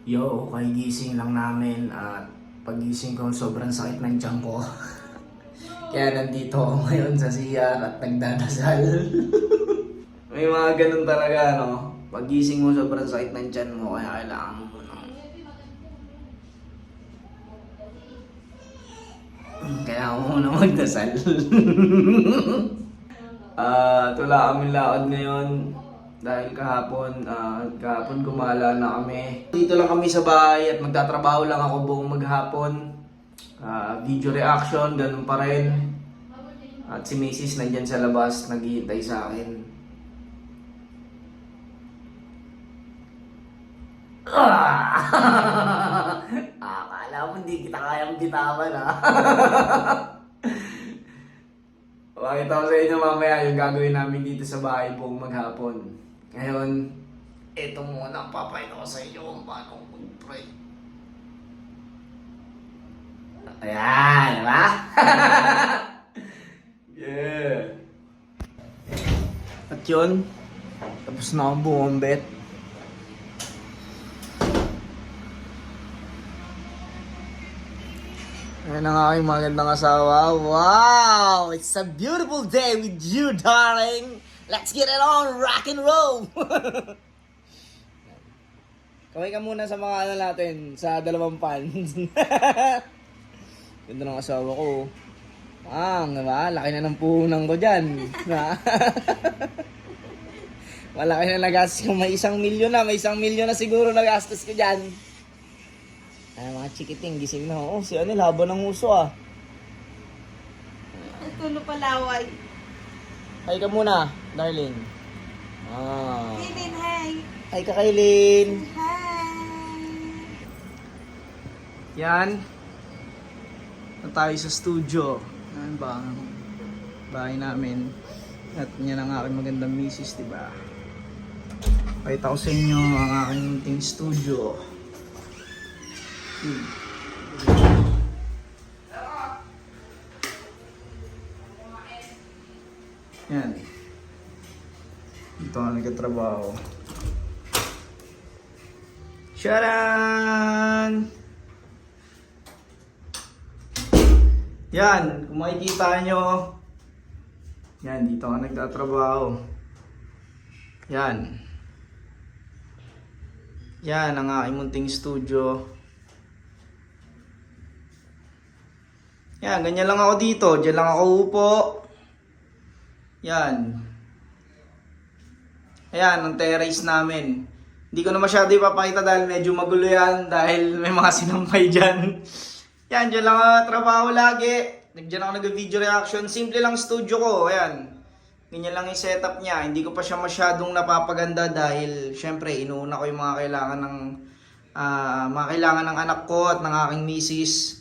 Yo, kagigising lang namin at pagising ko sobrang sakit ng tiyan ko. Kaya nandito ako ngayon sa CR at nagdadasal. May mga ganun talaga, no? Pagising mo sobrang sakit ng tiyan mo kaya kailangan mo kailangan mo muna magdasal. Wala kami lakad ngayon. Dahil kahapon gumala na kami. Dito lang kami sa bahay at magtatrabaho lang ako buong maghapon. Video reaction, ganun pa rin. At si Mrs. nandyan sa labas, naghihintay sa akin. Akala mo hindi kita kayang bitawan, ha? Pakita ko sa inyo mamaya yung gagawin namin dito sa bahay buong maghapon. Ngayon, ito muna ang papakita ko sa inyo kung paano mag-pray. Ayan, di ba? Yeah. At yun, tapos na akong bumombet. Ayan ang aking magandang asawa. Wow! It's a beautiful day with you, darling! Let's get it on! Rock and roll! Kaway ka muna sa mga ano natin, sa dalawang fans. Ganda ng asawa ko. Diba? Laki na ng puhunan ko dyan. Malaki na nagastos ko. May 1 milyon na. May 1 milyon na siguro nagastos ko dyan. Mga chikiting, gising na. Oh, si Anil, haba ng uso ah. Tulo palaway. Hi ka muna, darling. Kaylin, hi. Hi ka, Kaylin. Hi. Yan. Na tayo sa studio. Yan ba ang bahay namin. At yan ang aking magandang misis, diba? Pakita ko sa inyo ang aking munting studio. Yan. Dito ako nagkatrabaho. Sharan! Yan, kung makikita nyo, yan, dito ako nagtatrabaho. Yan. Yan ang aking munting studio. Yan, ganyan lang ako dito. Diyan lang ako upo. Yan. Ayan, ang terrace namin. Hindi ko na masyado ipapakita dahil medyo magulo yan. Dahil may mga sinampay dyan. Yan, dyan lang ako trabaho lagi. Diyan ako nag-video reaction. Simple lang studio ko. Ayan. Ganyan lang yung setup niya. Hindi ko pa siya masyadong napapaganda dahil syempre inuuna ko yung mga kailangan ng anak ko at ng aking misis.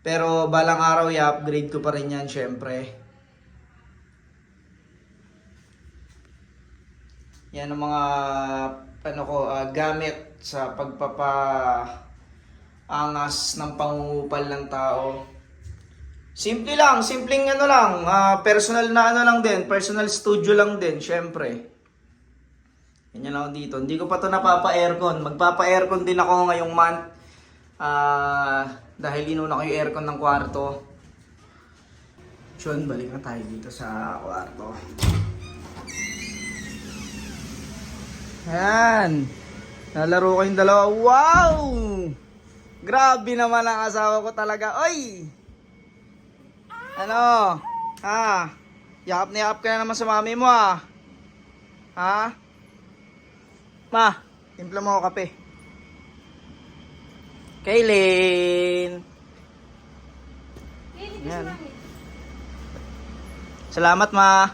Pero balang araw i-upgrade ko pa rin yan syempre. Yan ang mga gamit sa pagpapaangas ng pangungupal ng tao. Simple lang, simpleng personal na lang din, personal studio lang din, syempre. Ganyan lang ako dito. Hindi ko pa to napapa-aircon. Magpapa-aircon din ako ngayong month. Dahil inuna ko yung aircon ng kwarto. Chon, balik na tayo dito sa kwarto. Ayan. Nalaro kayong dalawa. Wow! Grabe naman ang asawa ko talaga. Oy! Ano? Yakap na yakap ka na naman sa mami mo ah. Ha? Ma, timpla mo ako kape. Kaylin! Ayan. Salamat ma.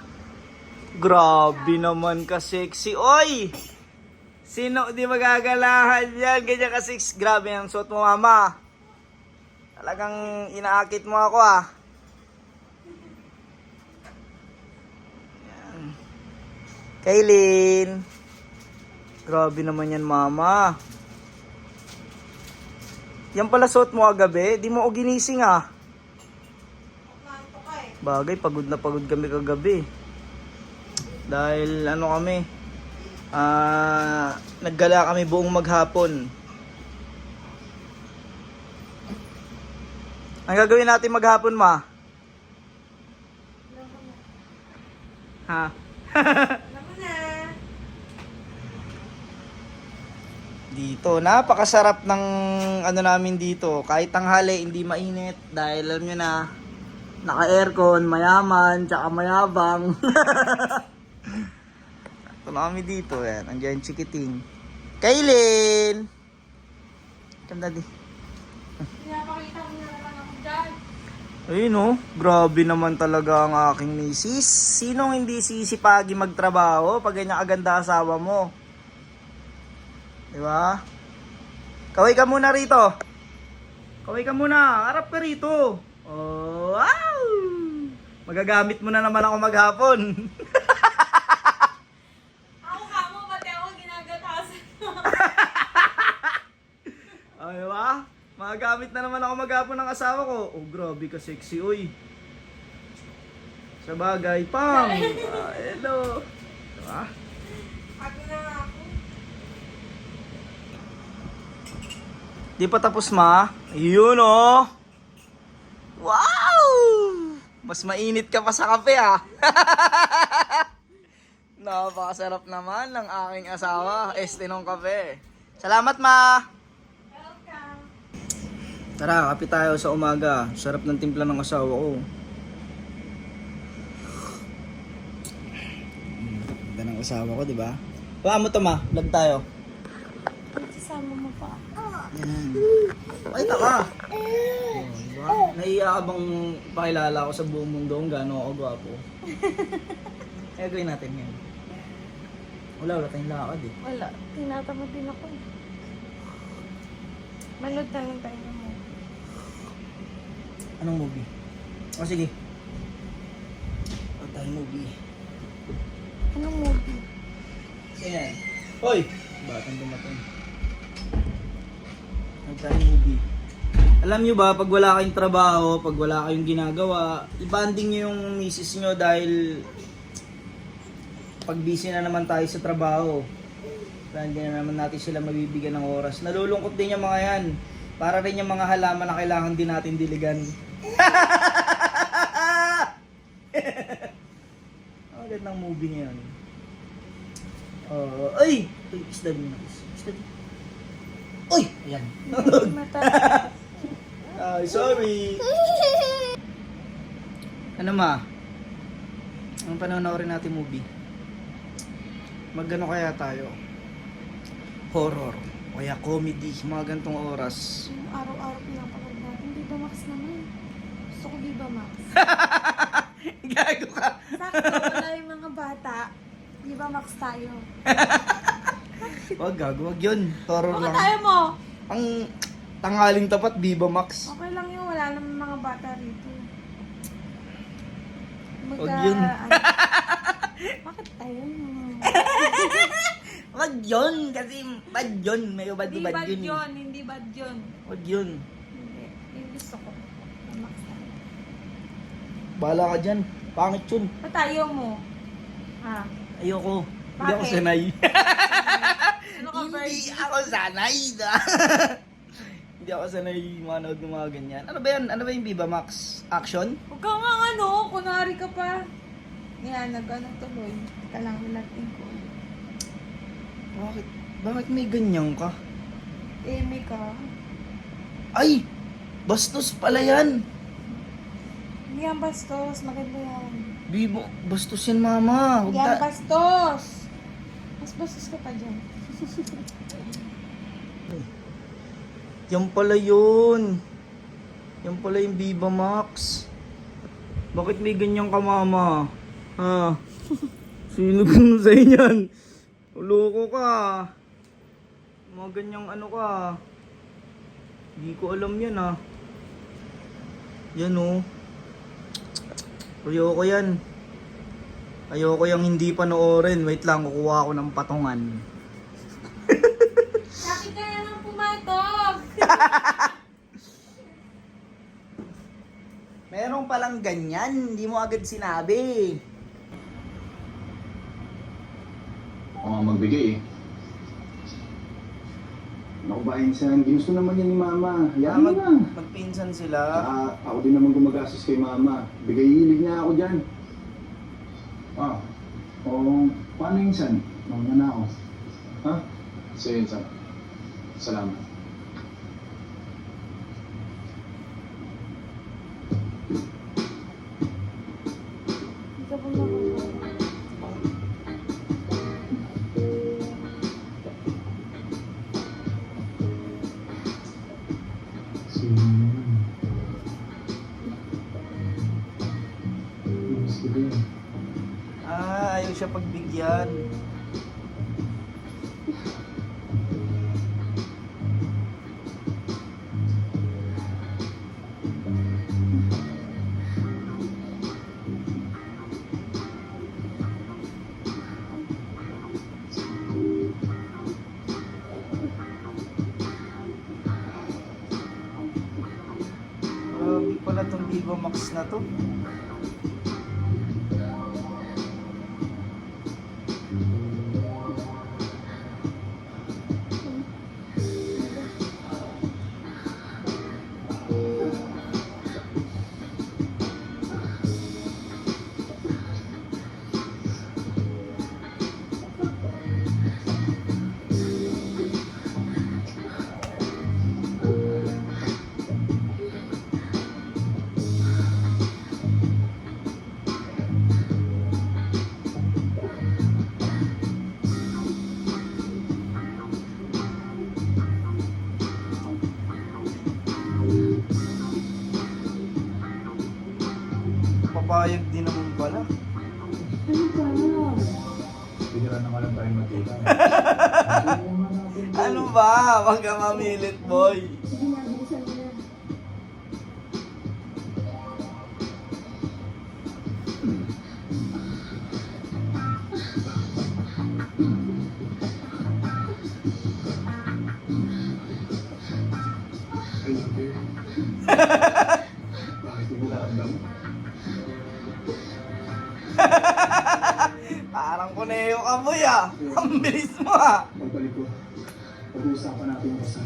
Grabe naman ka sexy. Oy! Sino di magagalahan yan? Ganyan ka sexy. Grabe ang suot mo mama. Talagang inaakit mo ako ah. Ayan. Kaylin! Grabe naman yan mama. Yan pala suot mo kagabi. Di mo ako ginising ah. Bagay, pagod na pagod kami kagabi. Dahil kami, naggala kami buong maghapon. Ang gagawin natin maghapon, ma? Ha? Alam mo na. Dito, napakasarap ng ano namin dito. Kahit tanghali, hindi mainit. Dahil alam nyo na, naka-aircon, mayaman, tsaka mayabang. Ito na kami dito, yan. Andiyan chikiting. Kailin! Come, daddy. Pinapakita ko na lang ako dyan. Ayun oh, grabe naman talaga ang aking misis. Sinong hindi sisipagi magtrabaho pag ganyan kaganda asawa mo? Di ba? Kaway ka muna rito. Kaway ka muna, harap ka rito. Oh, wow! Magagamit mo na naman ako maghapon. Ako ka mo, pati ako ginagatasan mo. Oh, di ba? Magagamit na naman ako maghapon ng asawa ko. Oh, grabe ka sexy, uy. Sa bagay, pang. Hello. Diba? Ako na ako. Di pa tapos, ma. Ayun, oh. Wow! Mas mainit ka pa sa kape, ah. Napakasarap naman ng aking asawa. Este ng kape. Salamat, ma. Welcome. Tara, kape tayo sa umaga. Sarap ng timpla ng asawa ko. Ganda ng asawa ko, di ba? Baka mo to, ma. Vlog tayo. Sasama mo pa. Yan. Ay, taka. Oh, diba? Naiiya ka bang pakilala ko sa buong mundo kung gaano ako gwapo? Kaya gawin natin yan. Wala tayong lakad eh. Wala. Tinatamad din ako. Manood na lang tayo mo. Anong movie? O sige. Ano tayong movie? Anong movie? Ayan. Hoy! Batang dumatang. Ano tayong movie? Alam nyo ba, pag wala kayong trabaho, pag wala kayong ginagawa, i-banding nyo yung misis nyo dahil pag busy na naman tayo sa trabaho. Hindi na naman natin sila mabibigyan ng oras. Nalulungkot din yung mga yan. Para rin yung mga halaman na kailangan din natin diligan. Ang gandang movie niya yun. Ay! Uy, isda din. Isda din. Uy! Ayan. Mata. Ay, sorry. Ano ma? Ang panonoorin natin movie? Magano kaya tayo? Horror. O kaya comedy. Mga gantong oras. Araw-araw pinapanood natin. Di ba Max naman? Gusto ko di ba Max? Gago ka. Sakto, wala yung mga bata. Di ba Max tayo? Wag gago. Wag yun. Horror Baka lang. tayo mo? Ang tanghaling tapat, Viva Max. Okay lang yun. Wala naman mga bata rito. Wag yun. Bakit tayo mo? Wag yun. Kasi bad yun. May bad Hindi bad bad yun. yun. Hindi bad yun. Wag yun. Hindi. Yung gusto ko. Max tayo. Bahala ka dyan. Pangit yun. Ba't tayo mo? Ha? Ayoko. Hindi ako Bakit? sanay. Ano ka, Hindi virgin? ako sanay. Hindi ako sanay manood ng mga ganyan. Ano ba yan? Ano ba yung Viva Max? Action? Huwag ka nga ano. Kunwari ka pa. Yan, nag-ano tuloy. Teka lang, natin ko. Bakit? Bakit may ganyan ka? Eme ka. Ay! Bastos pala yan! Hindi yan bastos. Maganda yan. Viva, bastos yan mama. Huwag Hindi yan ta- bastos. Mas bastos ka pa dyan. Yan pala yun. Yan pala yung Viva Max. Bakit may ganyan ka mama? Ha? Sino kung sa inyan? Uloko ka. Mga ganyang ano ka. Hindi ko alam yan ah. Yan oh. Ayoko yan. Ayoko yung hindi panoorin. Wait lang, kukuha ako ng patungan. Bakit ka naman pumatok? Meron palang ganyan. Hindi mo agad sinabi. Ako nga magbigay eh. Naku, ako ba, Insan? Ginusto naman yan ni Mama. Hayaan mo na. Magpinsan sila. Tsaka ako din naman gumagastos kay Mama. Bigay hilig niya ako dyan. O, paano Insan? Mauna na ako. Ha? Sige, Insan. Salamat. Ikaw po na. Ayaw siya pagbigyan. Grabe pala tong Viva Max na to. Papayag din naman pala. Bigyan na nga lang tayo magkita. Ano ba? Wag ka mamilit, boy. Sige na, bilisan mo na. Bakit hindi naramdam? Parang kuneo ka, boy ah. Ang bilis mo ah. Pagbalik ko, pag-uusapan natin yung kasal.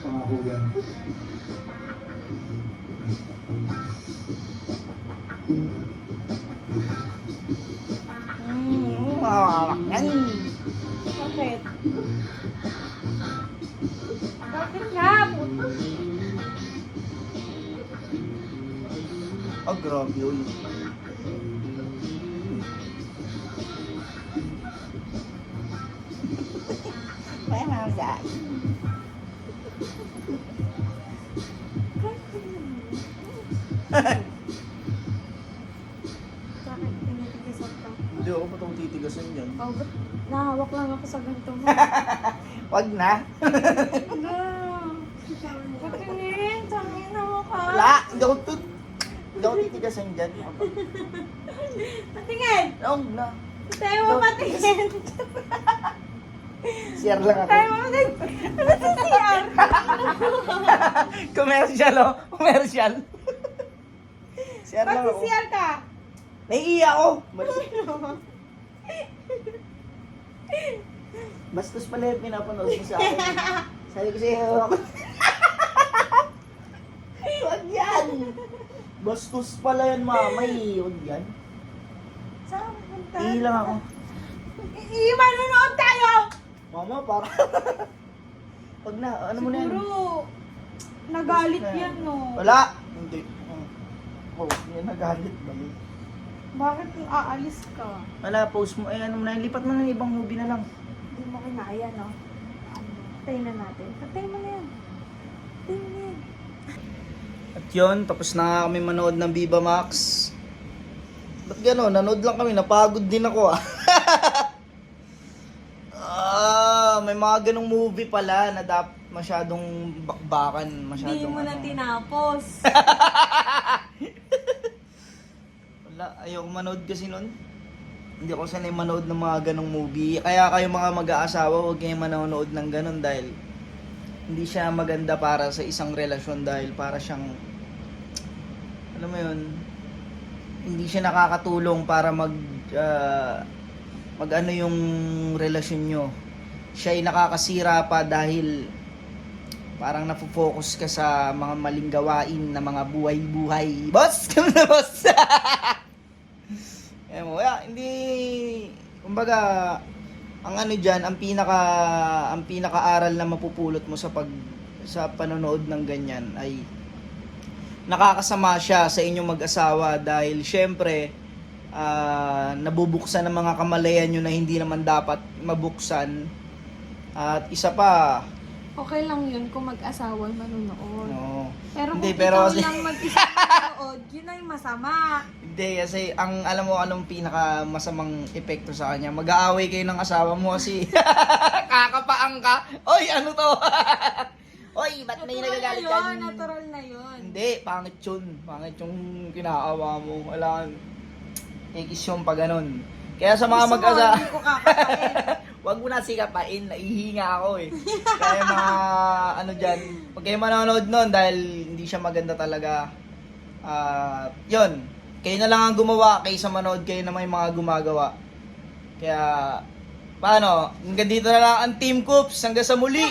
Pangako yan. Yan. Bakit? Bakit nga? Oh, grabe yun. May mga dad. Bakit tinitigisan ka? Hindi ako pa itong titigasan dyan. Oh, ba't nahawak lang ako sa ganito mo? Wag na. Patingin, tangin na mo ka. Wala. Hindi ako titigasan dyan. Patingin! Wag na. Tayo mo patingin. Share lang ako. Tayo mo patingin. Ano sa CR? Commercial oh. Commercial. Share lang Ba't ako. CR ka? Naiiyak ako. Bastos pala yung pinapanood mo sa akin. Sabi ko sa'yo. Huwag yan. Bastos pala yan, mamay. Huwag yan. Saan ka punta? Iilang ako. Manonood tayo! Mama, para. Huwag na. Ano mo na yan? Siguro, nagalit Bastos na yan, no? Wala. Hindi. Oh, yan nagalit ba yun? Bakit kung aalis ka? Wala, post mo. Ano mo na yan? Lipat mo ng ibang movie na lang. Hindi mo kinaya, no? Patay na natin. Patay mo na yan. Patay mo na yan. At yun, tapos na nga kami manood ng Viva Max. Ba't gano'n? Nanood lang kami, napagod din ako ah. May mga ganong movie pala na masyadong bakbakan, masyadong Hindi mo na ano. tinapos. Wala, ayoko manood kasi nun. Hindi ako sanay manood ng mga ganong movie. Kaya kayo mga mag-aasawa, huwag kayong manonood ng ganon dahil hindi siya maganda para sa isang relasyon dahil para siyang, alam mo yun, hindi siya nakakatulong para mag ano yung relasyon nyo. siya ay nakakasira pa dahil parang nafo-focus ka sa mga maling gawain na mga buhay-buhay. Boss! Come na, boss! Eh mo, hindi, kumbaga, ang ano diyan, ang pinaka-aral na mapupulot mo sa panonood ng ganyan ay nakakasama siya sa inyong mag-asawa dahil syempre nabubuksan ng mga kamalayan nyo na hindi naman dapat mabuksan. At isa pa, Okay lang yun kung mag-asawa manunood. no, Pero Hindi, kung pero ikaw kasi- lang mag-isa manunood, yun ay masama. hindi kasi alam mo anong pinaka masamang epekto sa kanya. Mag-aaway kayo ng asawa mo kasi kakapaang ka. Oy, ano to? Oy, ba't may nagagalit Natural na dyan? yun, natural na yun. Hindi, pangit yun. Pangit yung kinaawa mo. Wala. Ikis yung pag ganun. Kaya sa mga Gusto mo, mag-asa, hindi ko kakain. wag mo na sikapain, naihinga ako eh. Kaya mga ano dyan, pag kayo manonood nun dahil hindi siya maganda talaga, yun, kayo na lang ang gumawa kaysa manood kayo na may mga gumagawa. Kaya, paano, hanggang dito na lang ang Team Coops, hanggang sa muli!